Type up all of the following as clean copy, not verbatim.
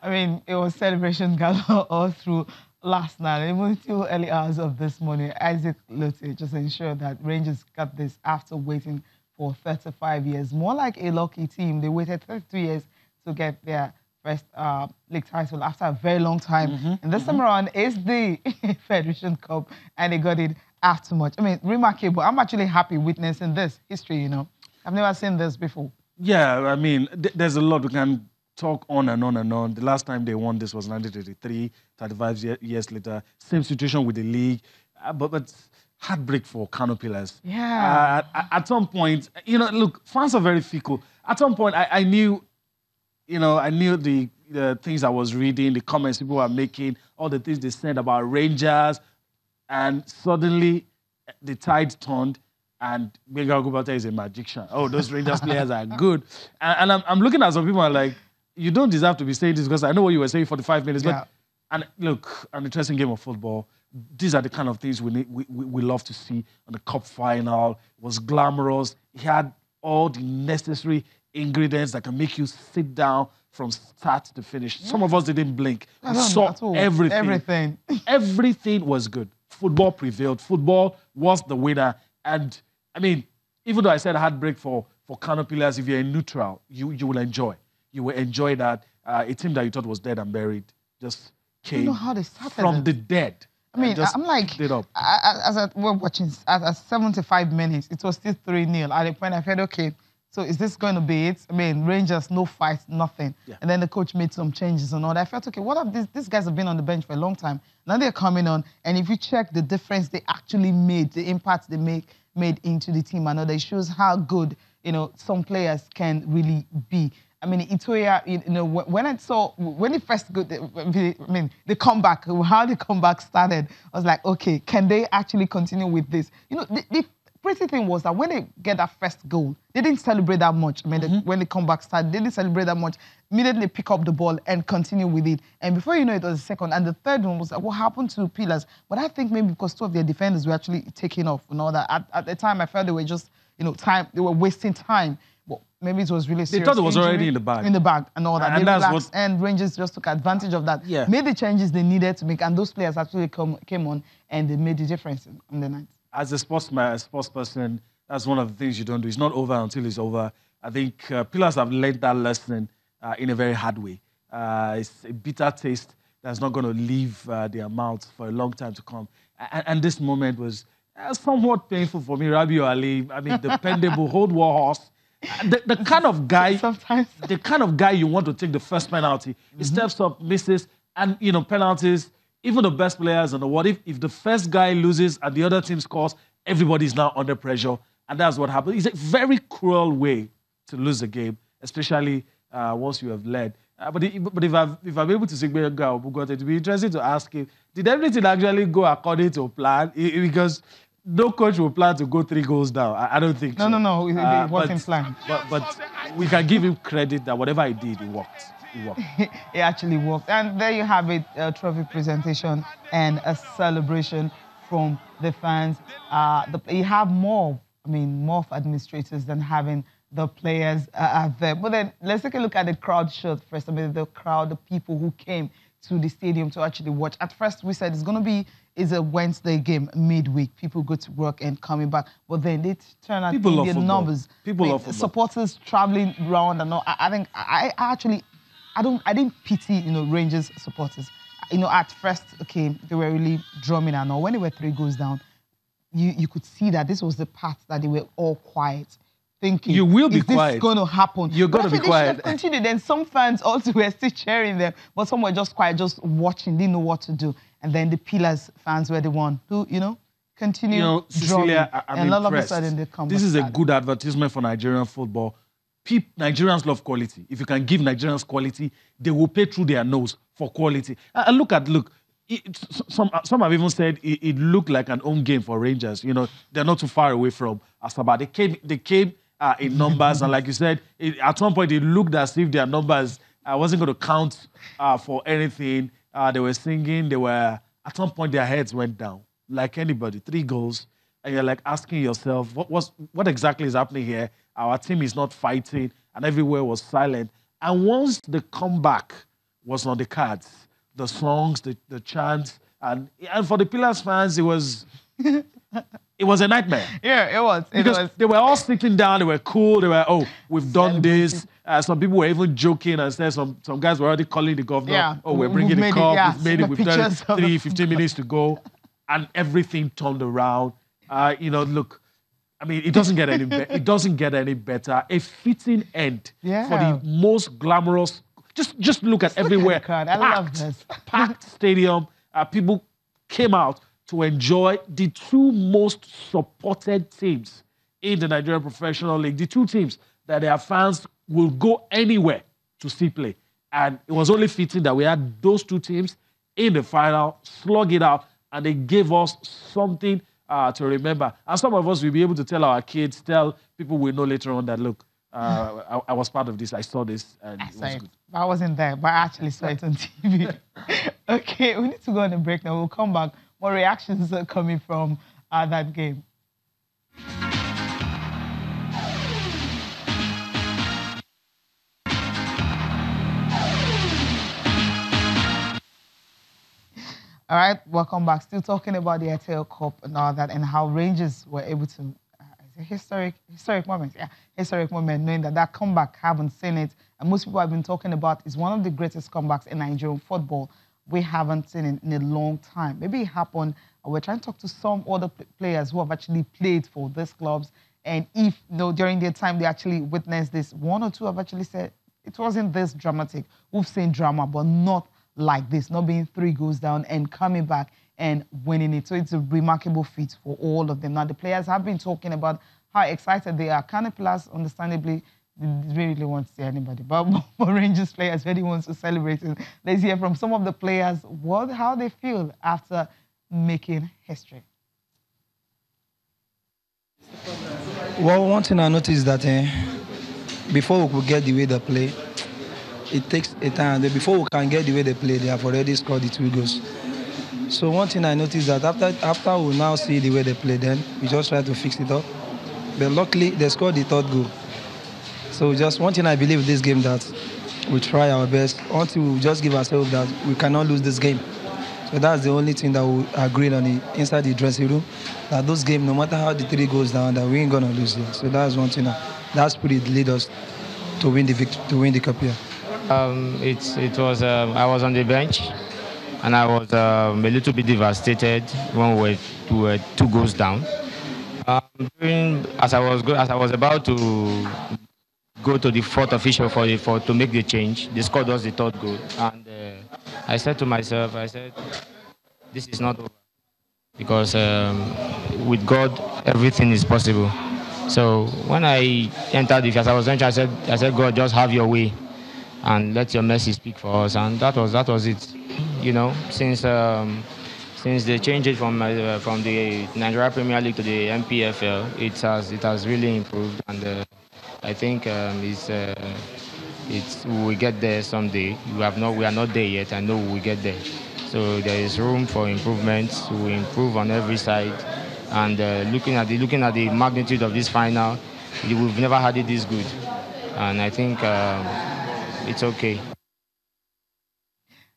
I mean, it was celebration gala all through last night, even till early hours of this morning. Isaac Lotte just ensured that Rangers got this after waiting for 35 years. More like a lucky team. They waited 32 years to get their first league title after a very long time. And this time around is the Federation Cup, and they got it after much. I mean, remarkable. I'm actually happy witnessing this history, you know. I've never seen this before. Yeah, I mean, there's a lot we can talk on and on and on. The last time they won this was 1933, 35 years later. Same situation with the league, but heartbreak for Kano Pillars. Yeah. At some point, you know, look, fans are very fickle. At some point, I knew, you know, I knew the things I was reading, the comments people were making, all the things they said about Rangers, and suddenly the tide turned. And Benga Gubata is a magician. Oh, those Rangers players are good. And I'm looking at some people and like, you don't deserve to be saying this because I know what you were saying 45 minutes. Yeah. But, and look, an interesting game of football. These are the kind of things we love to see on the cup final. It was glamorous. It had all the necessary ingredients that can make you sit down from start to finish. Some of us didn't blink. We saw everything. Everything. Everything was good. Football prevailed. Football was the winner. And I mean, even though I said heartbreak for Kano Pillars, if you're a neutral, you will enjoy. You will enjoy that a team that you thought was dead and buried just came from the dead. I mean, I'm like, as we're watching, at 75 minutes, it was still 3-0. At the point, I felt, okay, so is this going to be it? I mean, Rangers, no fight, nothing. Yeah. And then the coach made some changes and all that. I felt, okay, what have these guys have been on the bench for a long time. Now they're coming on, and if you check the difference they actually made, the impact they made into the team and all that, it shows how good, you know, some players can really be. I mean, AITEO, you know, when it first got, the comeback, how the comeback started, I was like, okay, can they actually continue with this? You know, the pretty thing was that when they get that first goal, they didn't celebrate that much. I mean, when the comeback started, they didn't celebrate that much. Immediately pick up the ball and continue with it. And before you know it, was the second. And the third one was like, what happened to Pillars? But I think maybe because two of their defenders were actually taking off and all that. At the time, I felt they were just, you know, they were wasting time. But maybe it was really serious. They thought it was already in the bag. In the bag and all that. And they relaxed, and Rangers just took advantage of that. Yeah. Made the changes they needed to make. And those players actually came on and they made the difference in the night. As a sportsman, a sports person, that's one of the things you don't do. It's not over until it's over. I think Pillars have learned that lesson in a very hard way. It's a bitter taste that's not going to leave their mouths for a long time to come. And this moment was somewhat painful for me. Rabiu Ali, I mean, dependable, hold war horse. The kind of guy, sometimes, the kind of guy you want to take the first penalty. He steps up, misses, and you know, penalties. Even the best players in the world, if the first guy loses and the other team scores, everybody's now under pressure. And that's what happened. It's a very cruel way to lose a game, especially once you have led. But if I'm able to say, it would be interesting to ask him, did everything actually go according to plan? Because no coach will plan to go 3 goals down. I don't think so. No, it wasn't planned. But we can give him credit that whatever he did, it worked. It actually worked. And there you have it, a trophy presentation and a celebration from the fans. You have more administrators than having the players there. But then let's take a look at the crowd shot first. I mean, the crowd, the people who came to the stadium to actually watch. At first, we said it's a Wednesday game, midweek. People go to work and coming back. But then they turn out the numbers. People love football. Supporters traveling around and all. I think I didn't pity, you know, Rangers supporters. You know, at first, okay, they were really drumming and all. When they were 3 goals down, you could see that this was the part that they were all quiet, thinking, you will be quiet. Is this going to happen? You're going to be quiet. They continued. Then some fans also were still cheering them, but some were just quiet, just watching, didn't know what to do. And then the Pillars fans were the one who, you know, continued. You know, Cecilia, I'm all of a impressed. sudden they come. This is a good advertisement for Nigerian football. Nigerians love quality. If you can give Nigerians quality, they will pay through their nose for quality. And look. Some have even said it looked like an home game for Rangers. You know, they're not too far away from Asaba. They came in numbers, and like you said, at one point it looked as if their numbers wasn't going to count for anything. They were singing. At one point their heads went down, like anybody. 3 goals, and you're like asking yourself, what exactly is happening here? Our team is not fighting, and everywhere was silent. And once the comeback was on the cards. The songs, the chants, and for the Pillars fans, it was a nightmare. Yeah, it was. Because they were all sitting down, they were cool, they were, oh, we've done this. Some people were even joking and said some guys were already calling the governor, oh, we're bringing the cup, we've made it, we've done it, 15 minutes to go. And everything turned around. Look, I mean, it doesn't get any better. It doesn't get any better. A fitting end for the most glamorous. Just look at everywhere. I love this. Packed stadium. People came out to enjoy the two most supported teams in the Nigerian Professional League. The two teams that their fans will go anywhere to see play. And it was only fitting that we had those two teams in the final, slug it out, and they gave us something to remember. And some of us will be able to tell our kids, tell people we know later on that, look, I was part of this, I saw this, and it was good. I wasn't there, but I actually saw it on TV. Okay, we need to go on a break now. We'll come back. More reactions are coming from that game. All right, welcome back. Still talking about the AITEO Cup and all that, and how Rangers were able to. It's a historic moment. Yeah, historic moment. Knowing that comeback, haven't seen it, and most people have been talking about is one of the greatest comebacks in Nigerian football. We haven't seen it in a long time. Maybe it happened. We're trying to talk to some other players who have actually played for these clubs, and if during their time they actually witnessed this, one or two have actually said it wasn't this dramatic. We've seen drama, but not like this, not being 3 goals down and coming back and winning it. So it's a remarkable feat for all of them. Now, the players have been talking about how excited they are. Pillars, understandably, they really want to see anybody. But for Rangers players, really wants to celebrate it. Let's hear from some of the players how they feel after making history. Well, one thing I noticed that before we could get the way they play, it takes a time. Before we can get the way they play, they have already scored the 2 goals. So one thing I noticed that after we now see the way they play, then we just try to fix it up. But luckily, they scored the 3rd goal. So just one thing I believe in this game, that we try our best until we just give ourselves that we cannot lose this game. So that's the only thing that we agreed on inside the dressing room, that those games, no matter how the 3 goes down, that we ain't gonna lose here. So that's one thing. That spirit lead us to win the cup here. It was I was on the bench, and I was a little bit devastated when we were 2 goals down. As I was about to go to the 4th official to make the change, they scored us the 3rd goal, and I said to myself, this is not over, because with God everything is possible. So when I entered the field, as I was entering, I said, God, just have your way and let your mercy speak for us, and that was it. Since they changed it from the Nigeria Premier League to the NPFL, it has really improved, and I think we get there someday. We are not there yet. I know we will get there. So there is room for improvements. We improve on every side, and looking at the magnitude of this final, we've never had it this good, and I think it's okay.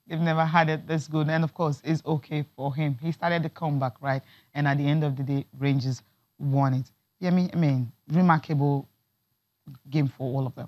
They've never had it this good, and of course, it's okay for him. He started the comeback, right? And at the end of the day, Rangers won it. Yeah, I mean, remarkable game for all of them.